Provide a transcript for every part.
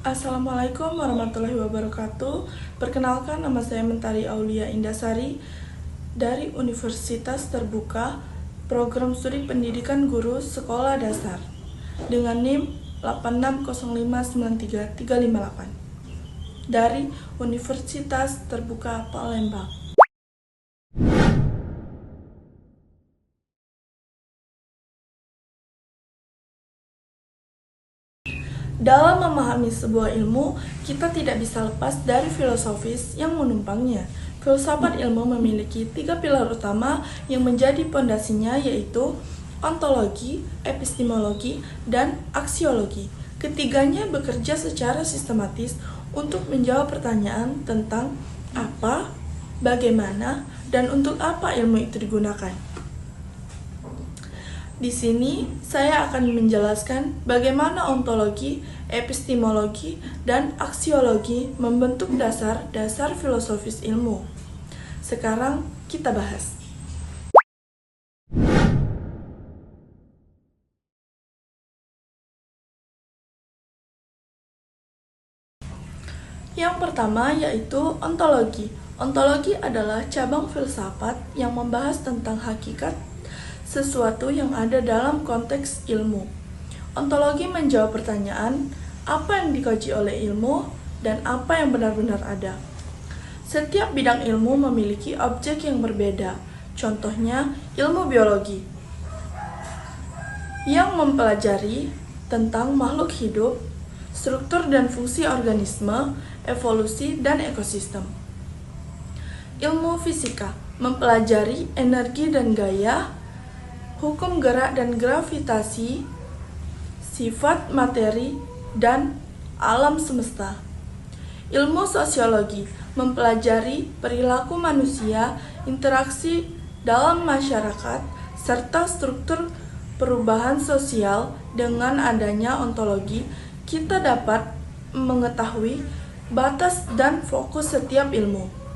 Assalamualaikum warahmatullahi wabarakatuh. Perkenalkan, nama saya Mentari Aulia Indasari dari Universitas Terbuka Program Studi Pendidikan Guru Sekolah Dasar dengan NIM 86059338 dari Universitas Terbuka Palembang. Dalam memahami sebuah ilmu, kita tidak bisa lepas dari filosofis yang menumpangnya. Filsafat ilmu memiliki 3 pilar utama yang menjadi pondasinya, yaitu ontologi, epistemologi, dan aksiologi. Ketiganya bekerja secara sistematis untuk menjawab pertanyaan tentang apa, bagaimana, dan untuk apa ilmu itu digunakan. Di sini saya akan menjelaskan bagaimana ontologi, epistemologi, dan aksiologi membentuk dasar-dasar filosofis ilmu. Sekarang kita bahas. Yang pertama yaitu ontologi. Ontologi adalah cabang filsafat yang membahas tentang hakikat sesuatu yang ada dalam konteks ilmu. Ontologi menjawab pertanyaan, apa yang dikaji oleh ilmu dan apa yang benar-benar ada. Setiap bidang ilmu memiliki objek yang berbeda. Contohnya, ilmu biologi yang mempelajari tentang makhluk hidup, struktur dan fungsi organisme, evolusi, dan ekosistem. Ilmu fisika mempelajari energi dan gaya, hukum gerak dan gravitasi, sifat materi, dan alam semesta. Ilmu sosiologi mempelajari perilaku manusia, interaksi dalam masyarakat, serta struktur perubahan sosial. Dengan adanya ontologi, kita dapat mengetahui batas dan fokus setiap ilmu.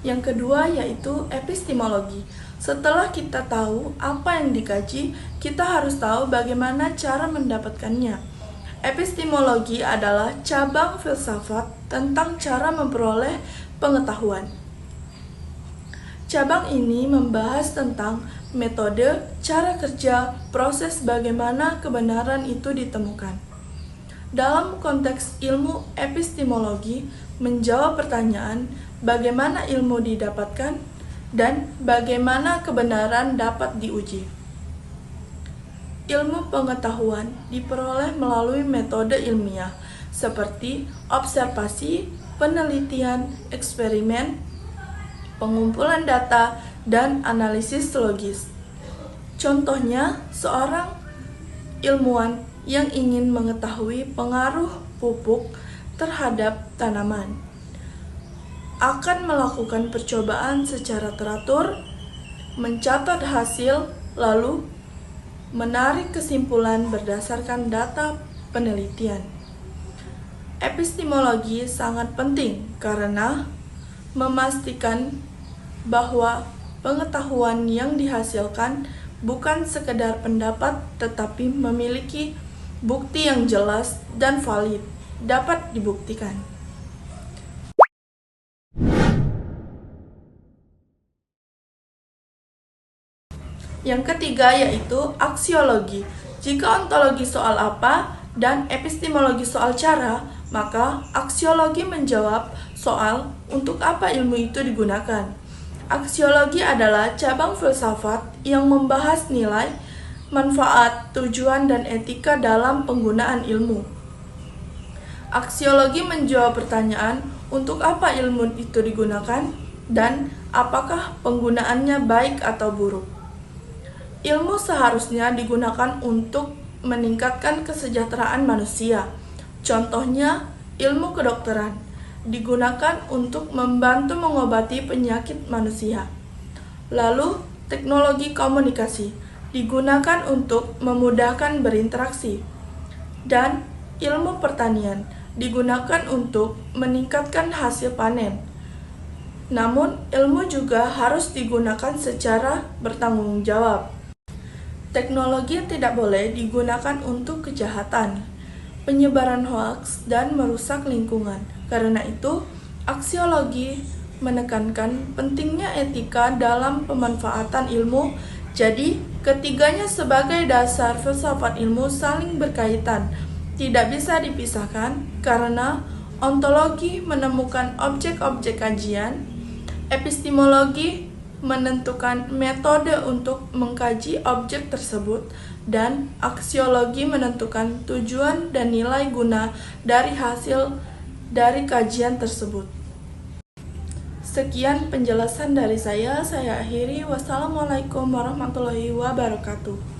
Yang kedua yaitu epistemologi. Setelah kita tahu apa yang dikaji, kita harus tahu bagaimana cara mendapatkannya. Epistemologi adalah cabang filsafat tentang cara memperoleh pengetahuan. Cabang ini membahas tentang metode, cara kerja, proses bagaimana kebenaran itu ditemukan. Dalam konteks ilmu epistemologi, menjawab pertanyaan bagaimana ilmu didapatkan dan bagaimana kebenaran dapat diuji. Ilmu pengetahuan diperoleh melalui metode ilmiah seperti observasi, penelitian, eksperimen, pengumpulan data, dan analisis logis. Contohnya, seorang ilmuwan yang ingin mengetahui pengaruh pupuk terhadap tanaman akan melakukan percobaan secara teratur, mencatat hasil, lalu menarik kesimpulan berdasarkan data penelitian. Epistemologi sangat penting karena memastikan bahwa pengetahuan yang dihasilkan bukan sekedar pendapat tetapi memiliki bukti yang jelas dan valid, dapat dibuktikan. Yang ketiga yaitu aksiologi. Jika ontologi soal apa dan epistemologi soal cara, maka aksiologi menjawab soal untuk apa ilmu itu digunakan. Aksiologi adalah cabang filsafat yang membahas nilai, manfaat, tujuan, dan etika dalam penggunaan ilmu. Aksiologi menjawab pertanyaan untuk apa ilmu itu digunakan dan apakah penggunaannya baik atau buruk. Ilmu seharusnya digunakan untuk meningkatkan kesejahteraan manusia. Contohnya, ilmu kedokteran digunakan untuk membantu mengobati penyakit manusia. Lalu, teknologi komunikasi digunakan untuk memudahkan berinteraksi. Dan ilmu pertanian digunakan untuk meningkatkan hasil panen. Namun, ilmu juga harus digunakan secara bertanggung jawab. Teknologi tidak boleh digunakan untuk kejahatan, penyebaran hoaks, dan merusak lingkungan. Karena itu, aksiologi menekankan pentingnya etika dalam pemanfaatan ilmu. Jadi, ketiganya sebagai dasar filsafat ilmu saling berkaitan, tidak bisa dipisahkan karena ontologi menemukan objek-objek kajian, epistemologi menentukan metode untuk mengkaji objek tersebut, dan aksiologi menentukan tujuan dan nilai guna dari hasil dari kajian tersebut. Sekian penjelasan dari saya akhiri. Wassalamualaikum warahmatullahi wabarakatuh.